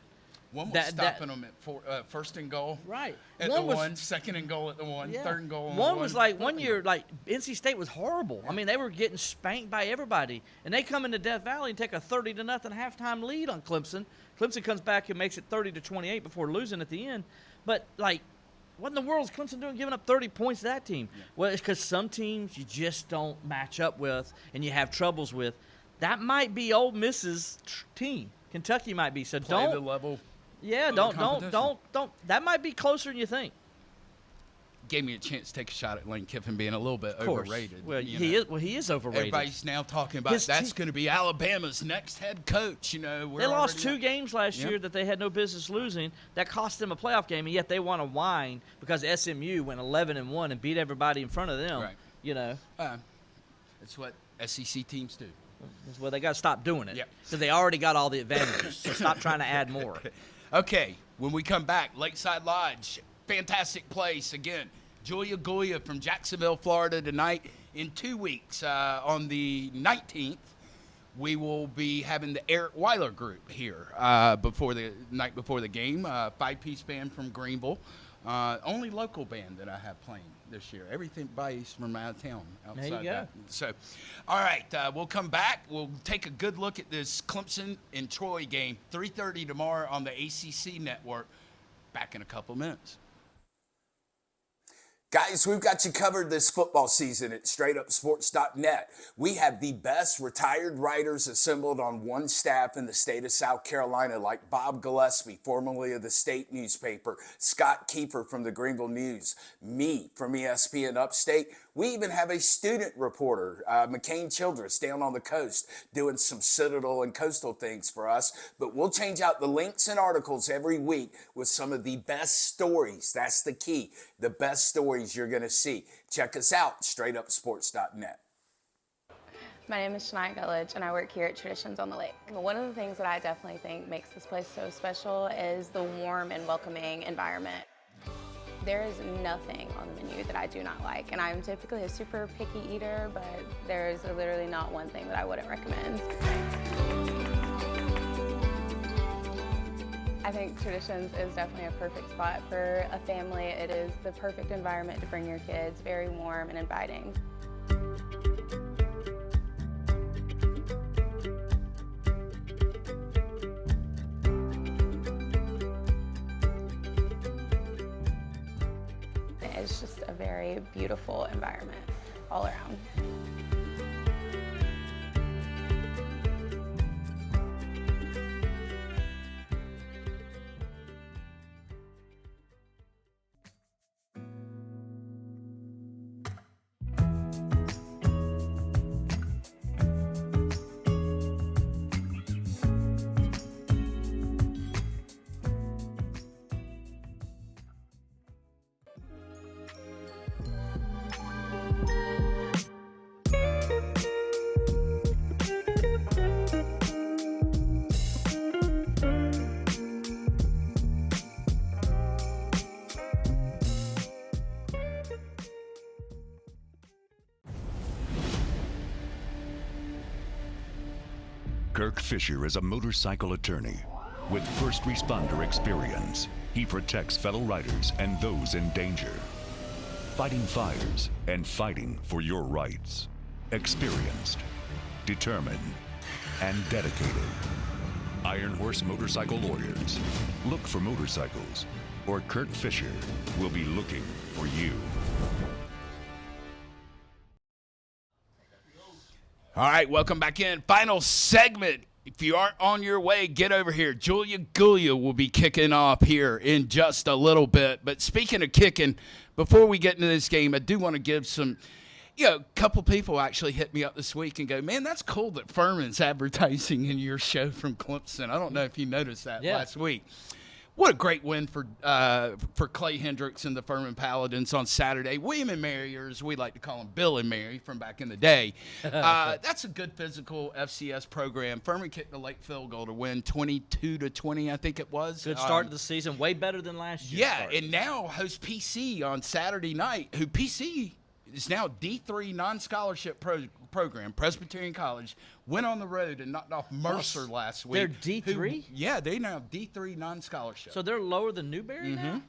One was stopping them at first and goal. Right. At the 1, second and goal at the 1, third and goal on the 1. One was one year, NC State was horrible. Yeah. I mean, they were getting spanked by everybody. And they come into Death Valley and take a 30-0 halftime lead on Clemson. Clemson comes back and makes it 30-28 before losing at the end. But, what in the world is Clemson doing giving up 30 points to that team? Yeah. Well, it's because some teams you just don't match up with and you have troubles with. That might be Ole Miss's team. Kentucky might be. So Play the level. Yeah, don't. That might be closer than you think. Gave me a chance to take a shot at Lane Kiffin being a little bit overrated. Well, he is overrated. Everybody's now talking about that's going to be Alabama's next head coach. They lost 2 games last year that they had no business losing. That cost them a playoff game, and yet they want to whine because SMU went 11-1 and beat everybody in front of them. Right. It's what SEC teams do. Well, they got to stop doing it because they already got all the advantages. So stop trying to add more. Okay, when we come back, Lakeside Lodge, fantastic place. Again, Julia Goya from Jacksonville, Florida tonight. In 2 weeks, on the 19th, we will be having the Eric Weiler group here before the night before the game. 5-piece band from Greenville. Only local band that I have playing this year. Everybody's from out of town. Outside there you go. That. So, all right, we'll come back. We'll take a good look at this Clemson and Troy game. 3:30 tomorrow on the ACC network. Back in a couple minutes. Guys, we've got you covered this football season at StraightUpSports.net. We have the best retired writers assembled on one staff in the state of South Carolina, like Bob Gillespie, formerly of the State newspaper, Scott Kiefer from the Greenville News, me from ESPN Upstate. We even have a student reporter, McCain Childress, down on the coast, doing some Citadel and coastal things for us. But we'll change out the links and articles every week with some of the best stories. That's the key, the best stories you're going to see. Check us out, StraightUpSports.net. My name is Shania Gullidge, and I work here at Traditions on the Lake. One of the things that I definitely think makes this place so special is the warm and welcoming environment. There is nothing on the menu that I do not like, and I'm typically a super picky eater, but there is literally not one thing that I wouldn't recommend. I think Traditions is definitely a perfect spot for a family. It is the perfect environment to bring your kids, very warm and inviting. It's just a very beautiful environment all around. Kirk Fisher is a motorcycle attorney with first responder experience. He protects fellow riders and those in danger, fighting fires and fighting for your rights. Experienced, determined, and dedicated. Iron Horse Motorcycle Lawyers. Look for motorcycles, or Kirk Fisher will be looking for you. All right, welcome back in. Final segment. If you aren't on your way, get over here. Julia Gulia will be kicking off here in just a little bit. But speaking of kicking, before we get into this game, I do want to give some, a couple people actually hit me up this week and go, man, that's cool that Furman's advertising in your show from Clemson. I don't know if you noticed that last week. What a great win for Clay Hendricks and the Furman Paladins on Saturday. William and Mary, or as we like to call them, Bill and Mary from back in the day. That's a good physical FCS program. Furman kicked the late field goal to win 22-20, I think it was. Good start to the season, way better than last year. Yeah, and now host PC on Saturday night, who PC is now D3 non-scholarship program, Presbyterian College, went on the road and knocked off Mercer last week. They're D3? Yeah, they now have D3 non-scholarship. So they're lower than Newberry now?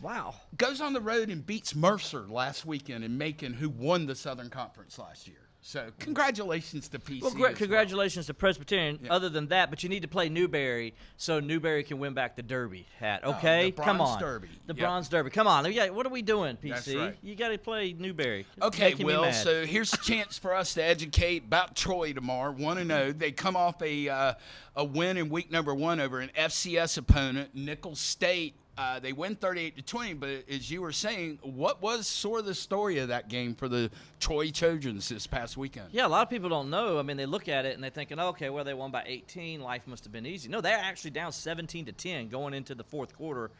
Wow. Goes on the road and beats Mercer last weekend in Macon, who won the Southern Conference last year. So congratulations to PC. Well, congratulations to Presbyterian. Yeah. Other than that, but you need to play Newberry so Newberry can win back the Derby hat. Okay, the come on. Derby. The Bronze Derby. Come on. What are we doing, PC? That's right. You got to play Newberry. Okay, Will. So here's a chance for us to educate about Troy tomorrow. 1-0. They come off a win in week number 1 over an FCS opponent, Nicholls State. They win 38-20, but as you were saying, what was sort of the story of that game for the Troy Trojans this past weekend? Yeah, a lot of people don't know. I mean, they look at it and they're thinking, okay, well, they won by 18. Life must have been easy. No, they're actually down 17-10 going into the fourth quarter,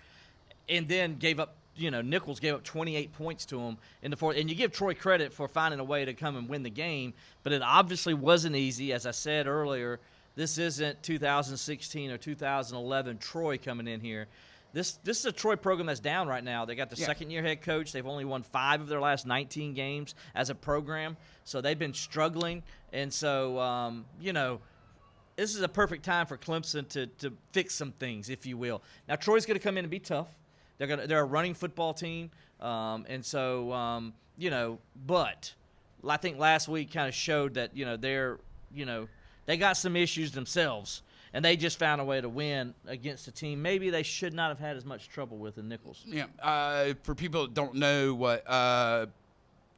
and then gave up. Nicholls gave up 28 points to them in the fourth. And you give Troy credit for finding a way to come and win the game, but it obviously wasn't easy. As I said earlier, this isn't 2016 or 2011 Troy coming in here. This is a Troy program that's down right now. They got the second-year head coach. They've only won 5 of their last 19 games as a program, so they've been struggling. And so, this is a perfect time for Clemson to fix some things, if you will. Now, Troy's going to come in and be tough. They're a running football team, but I think last week kind of showed that they got some issues themselves. And they just found a way to win against a team maybe they should not have had as much trouble with in Nicholls. Yeah. For people that don't know what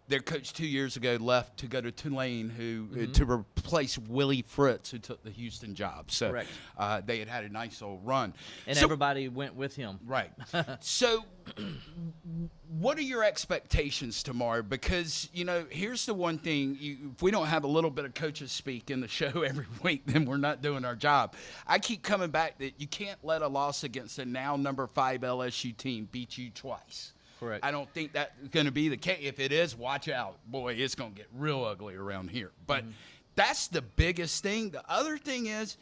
their coach 2 years ago left to go to Tulane, to replace Willie Fritz, who took the Houston job. So they had a nice old run. And everybody went with him. Right. So what are your expectations tomorrow? Because, here's the one thing. If we don't have a little bit of coaches speak in the show every week, then we're not doing our job. I keep coming back that you can't let a loss against a now number 5 LSU team beat you twice. Correct. I don't think that's going to be the case. If it is, watch out. Boy, it's going to get real ugly around here. But that's the biggest thing. The other thing is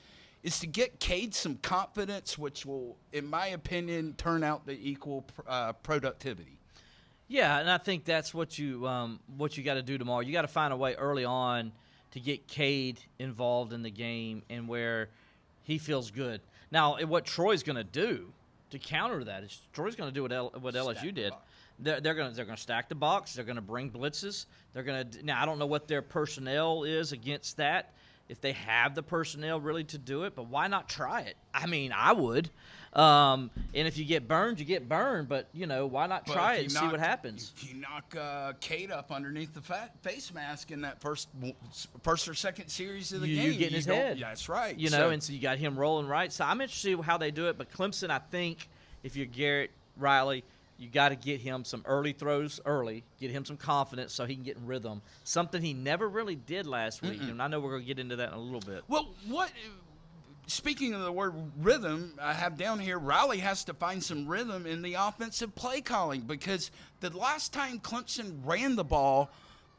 to get Cade some confidence, which will, in my opinion, turn out to equal productivity. Yeah, and I think that's what you got to do tomorrow. You got to find a way early on to get Cade involved in the game and where he feels good. Now, what Troy's going to do to counter that is Troy's going to do what LSU did. They're going to stack the box. They're going to bring blitzes. Now I don't know what their personnel is against that. if they have the personnel really to do it, but why not try it? I mean, I would. And if you get burned, you get burned. But, why not try it and see what happens? If you knock Cade up underneath the face mask in that first or second series of the game. You get in his head. That's right. And so you got him rolling right. So I'm interested in how they do it. But Clemson, I think, if you're Garrett Riley, you got to get him some early throws early, get him some confidence so he can get in rhythm, something he never really did last week. And I know we're going to get into that in a little bit. Well, speaking of the word rhythm, I have down here, Riley has to find some rhythm in the offensive play calling, because the last time Clemson ran the ball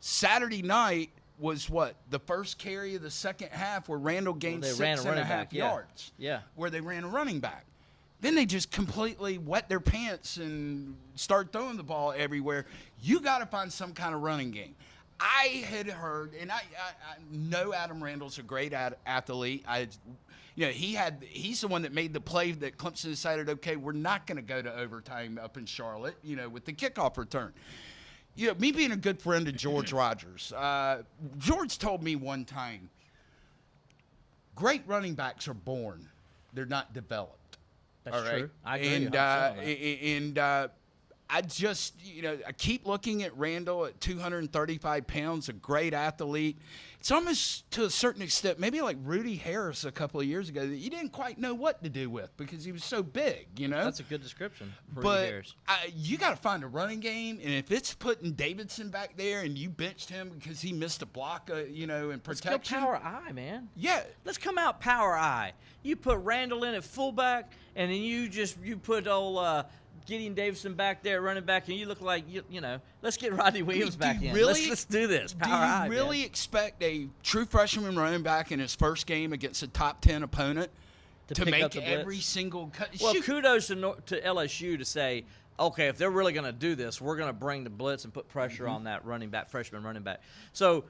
Saturday night was the first carry of the second half where Randall gained 6.5 yards. Yeah. Where they ran a running back. Then they just completely wet their pants and start throwing the ball everywhere. You got to find some kind of running game. I had heard, and I know Adam Randall's a great athlete. He's the one that made the play that Clemson decided, okay, we're not going to go to overtime up in Charlotte, with the kickoff return. Me being a good friend of George Rogers, George told me one time, great running backs are born. They're not developed. That's true. I agree. And I just, I keep looking at Randall at 235 pounds, a great athlete. It's almost to a certain extent, maybe like Rudy Harris a couple of years ago, that you didn't quite know what to do with because he was so big, That's a good description for But Rudy Harris. You got to find a running game, and if it's putting Davidson back there and you benched him because he missed a block, in protection. Let's go power I, man. Yeah. Let's come out power I. You put Randall in at fullback, and then you put old Gideon Davidson back there running back, and you look like, let's get Rodney Williams back in. Let's do this. Power I, do you really expect a true freshman running back in his first game against a top 10 opponent to make every single cut? Well, kudos to LSU to say, okay, if they're really going to do this, we're going to bring the blitz and put pressure on that freshman running back. So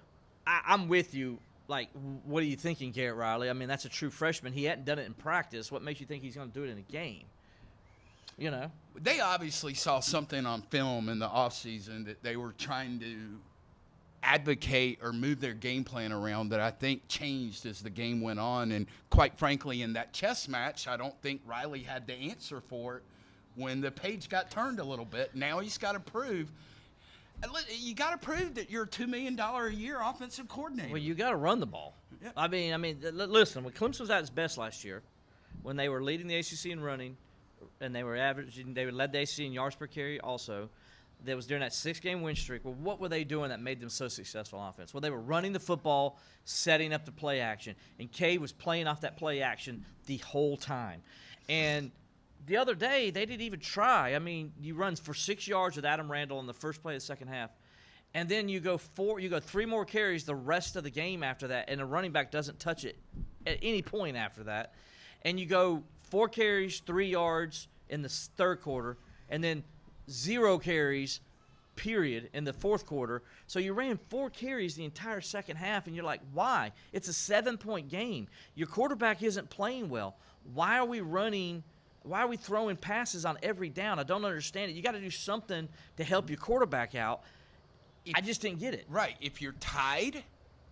I'm with you. Like, what are you thinking, Garrett Riley? I mean, that's a true freshman. He hadn't done it in practice. What makes you think he's going to do it in a game? They obviously saw something on film in the offseason that they were trying to advocate or move their game plan around that I think changed as the game went on. And quite frankly, in that chess match, I don't think Riley had the answer for it when the page got turned a little bit. Now he's got to prove. You got to prove that you're a $2 million a year offensive coordinator. Well, you got to run the ball. Yep. I mean, listen, when Clemson was at its best last year, when they were leading the ACC in running, and they led the ACC in yards per carry also, that was during that 6-game win streak. Well, what were they doing that made them so successful on offense? Well, they were running the football, setting up the play action, and Cade was playing off that play action the whole time. And the other day, they didn't even try. I mean, you run for 6 yards with Adam Randall in the first play of the second half, and then you go 3 more carries the rest of the game after that, and the running back doesn't touch it at any point after that. And you go 4 carries, 3 yards in the third quarter, and then 0 carries, period, in the fourth quarter. So you ran 4 carries the entire second half, and you're like, why? It's a 7-point game. Your quarterback isn't playing well. Why are we throwing passes on every down? I don't understand it. You got to do something to help your quarterback out. I just didn't get it. Right. If you're tied,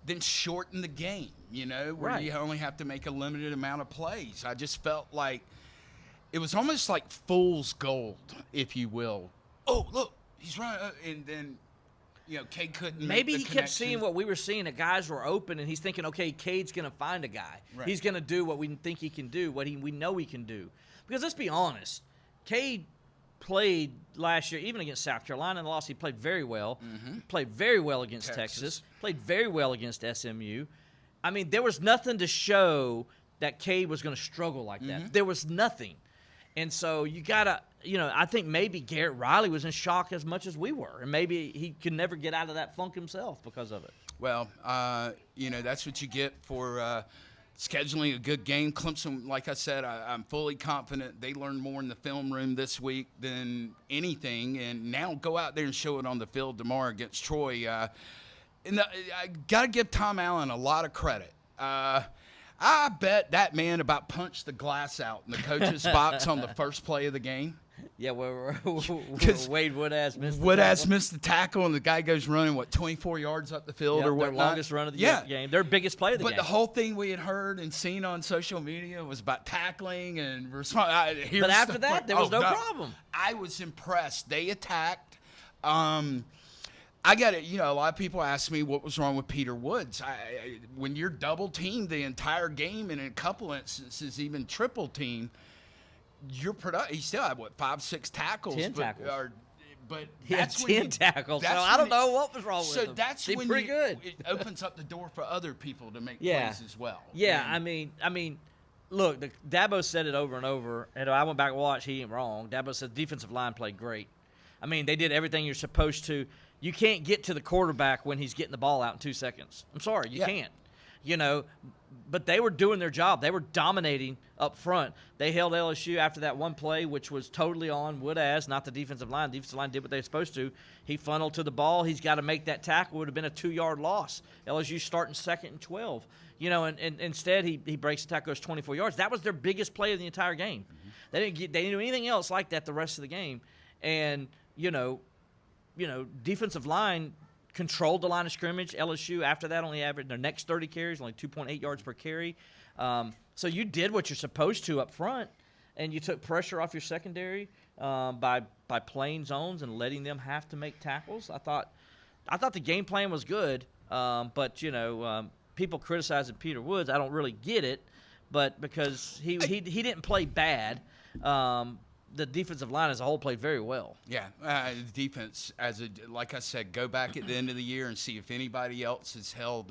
then shorten the game, where you only have to make a limited amount of plays. I just felt like it was almost like fool's gold, if you will. Oh, look, he's running. And then, Cade couldn't Maybe make he the kept connection. seeing what we were seeing, that guys were open, and he's thinking, okay, Cade's going to find a guy. Right. He's going to do what we think he can do, we know he can do. Because let's be honest, Cade played last year, even against South Carolina in the loss, he played very well. Mm-hmm. Played very well against Texas. Played very well against SMU. I mean, there was nothing to show that Cade was going to struggle like that. Mm-hmm. There was nothing. And so you got to, I think maybe Garrett Riley was in shock as much as we were. And maybe he could never get out of that funk himself because of it. Well, that's what you get for scheduling a good game. Clemson, like I said, I'm fully confident they learned more in the film room this week than anything, and now go out there and show it on the field tomorrow against Troy. I got to give Tom Allen a lot of credit. I bet that man about punched the glass out in the coach's box on the first play of the game. Yeah, where Wade Woodaz missed the tackle, and the guy goes running, 24 yards up the field or their whatnot. longest run of the game. Their biggest play of the game. But the whole thing we had heard and seen on social media was about tackling and response. But after that, there was no problem. I was impressed. They attacked. I got it. A lot of people ask me what was wrong with Peter Woods. When you're double teamed the entire game, and in a couple instances even triple teamed, he still had 5-6 tackles. 10 tackles. But he had that's 10 tackles. So I don't know what was wrong with him. So that's He's when pretty good. It opens up the door for other people to make plays as well. Yeah, I mean, look, Dabo said it over and over, and I went back and watched. He ain't wrong. Dabo said the defensive line played great. I mean, they did everything you're supposed to. You can't get to the quarterback when he's getting the ball out in 2 seconds. I'm sorry, you can't. But they were doing their job. They were dominating up front. They held LSU after that one play, which was totally on Woodaz, not the defensive line. The defensive line did what they were supposed to. He funneled to the ball. He's got to make that tackle. It would have been a 2-yard loss. LSU starting 2nd and 12. And instead he breaks the tackle, goes 24 yards. That was their biggest play of the entire game. Mm-hmm. They didn't do anything else like that the rest of the game. And, defensive line controlled the line of scrimmage. LSU, after that, only averaged their next 30 carries, only 2.8 yards per carry. So you did what you're supposed to up front, and you took pressure off your secondary by playing zones and letting them have to make tackles. I thought the game plan was good, but people criticizing Peter Woods. I don't really get it, but because he didn't play bad. The defensive line as a whole played very well. Yeah, the defense, like I said, go back at the end of the year and see if anybody else has held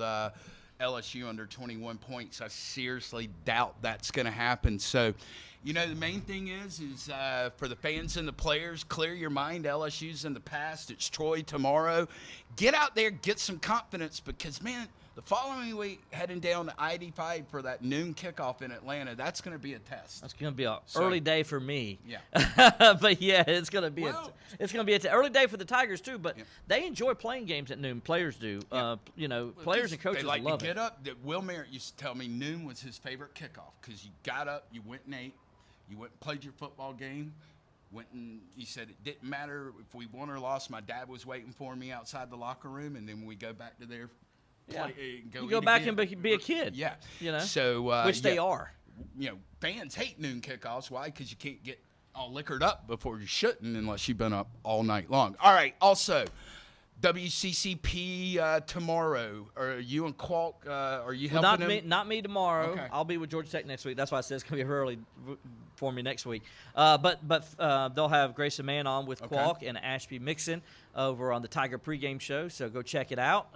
LSU under 21 points. I seriously doubt that's going to happen. So, the main thing is for the fans and the players, clear your mind. LSU's in the past. It's Troy tomorrow. Get out there, get some confidence because, man, the following week, heading down to I-85 for that noon kickoff in Atlanta, that's going to be a test. That's going to be an early day for me. Yeah. But, yeah, it's going to be early day for the Tigers, too. But they enjoy playing games at noon. Players do. Players and coaches love it. They like to get it. up. Will Merritt used to tell me noon was his favorite kickoff because you got up, you went and ate, you went and played your football game, he said it didn't matter if we won or lost. My dad was waiting for me outside the locker room, and then we go back to their you go back and be a kid. Yeah. So which they are. Fans hate noon kickoffs. Why? Because you can't get all liquored up before you shouldn't unless you've been up all night long. All right. Also, WCCP tomorrow. Are you and Qualk? Are you helping them? Not me tomorrow. Okay. I'll be with Georgia Tech next week. That's why I said it's going to be early for me next week. But they'll have Grayson Mann on with Qualk and Ashby Mixon over on the Tiger pregame show. So go check it out.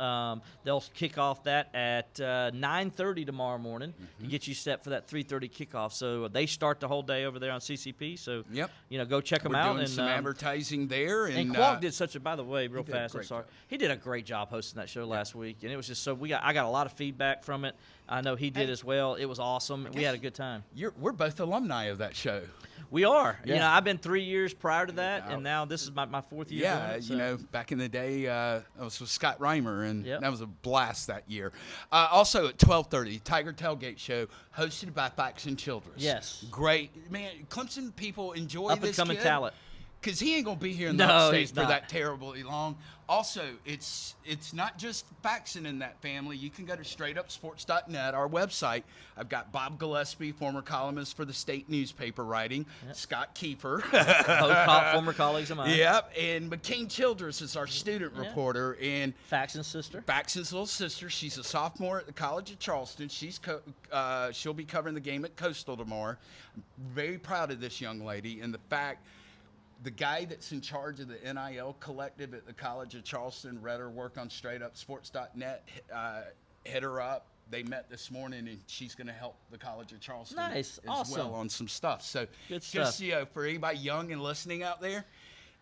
They'll kick off that at 9:30 tomorrow morning to get you set for that 3:30 kickoff. So they start the whole day over there on CCP. So go check them out. We're doing some advertising there. And Qualk did by the way, real fast. I'm sorry. He did a great job hosting that show last week, and it was just I got a lot of feedback from it. I know he did as well. It was awesome. We had a good time. We're both alumni of that show. We are. Yeah. I've been 3 years prior to that, and now this is my 4th year. Yeah, doing it, back in the day, I was with Scott Reimer, and that was a blast that year. Also at 12:30, Tiger Tailgate Show, hosted by Faxon Childress. Yes. Great. Man, Clemson people enjoy this up-and-coming kid. talent. Because he ain't going to be here in the States for not. that terribly long. Also, it's not just Faxon in that family. You can go to straightupsports.net, our website. I've got Bob Gillespie, former columnist for the state newspaper writing. Scott Kiefer. Both former colleagues of mine. Yep. And McCain Childress is our student reporter. And Faxon's sister. Faxon's little sister. She's a sophomore at the College of Charleston. She'll be covering the game at Coastal tomorrow. I'm very proud of this young lady and the fact the guy that's in charge of the NIL collective at the College of Charleston read her work on straightupsports.net, hit her up. They met this morning, and she's going to help the College of Charleston as well on some stuff. So good just, stuff. For anybody young and listening out there,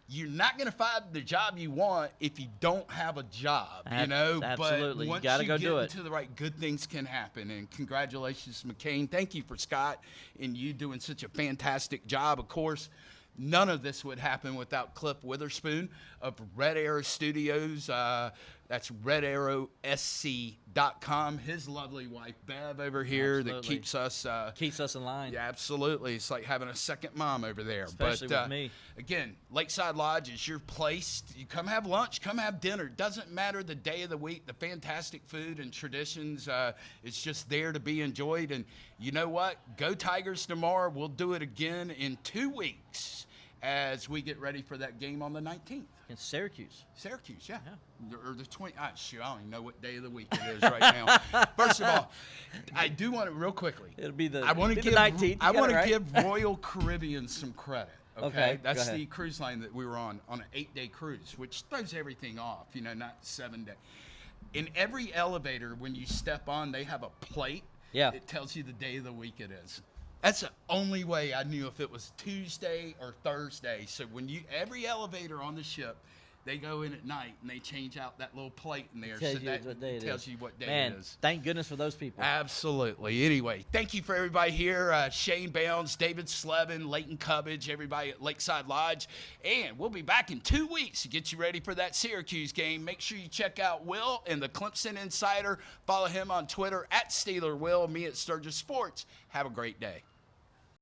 you're not going to find the job you want if you don't have a job, Absolutely. But once you got to go do it. into the right, good things can happen. And congratulations, McCain. Thank you for Scott and you doing such a fantastic job. Of course, none of this would happen without Cliff Witherspoon of Red Arrow Studios. That's redarrowsc.com. His lovely wife, Bev, over here that keeps us in line. Yeah, absolutely. It's like having a second mom over there. Especially with me. Again, Lakeside Lodge is your place. You come have lunch, come have dinner. Doesn't matter the day of the week. The fantastic food and traditions, it's just there to be enjoyed. And you know what? Go Tigers tomorrow. We'll do it again in 2 weeks as we get ready for that game on the 19th. In Syracuse. Syracuse, yeah. Or the 20th. Shoot, I don't even know what day of the week it is right now. First of all, I do want to, real quickly. It'll be the, I want to give, 19th. I want to give Royal Caribbean some credit. Okay, That's go ahead. the cruise line that we were on an 8-day cruise, which throws everything off, not 7 day. In every elevator, when you step on, they have a plate. Yeah. It tells you the day of the week it is. That's the only way I knew if it was Tuesday or Thursday. So every elevator on the ship, they go in at night and they change out that little plate in there. Tells so you that what day it tells is. you what day Man, it is. thank goodness for those people. Absolutely. Anyway, thank you for everybody here. Shane Bounds, David Slevin, Leighton Cubbage, everybody at Lakeside Lodge. And we'll be back in 2 weeks to get you ready for that Syracuse game. Make sure you check out Will and the Clemson Insider. Follow him on Twitter at SteelerWill, me at Sturgis Sports. Have a great day.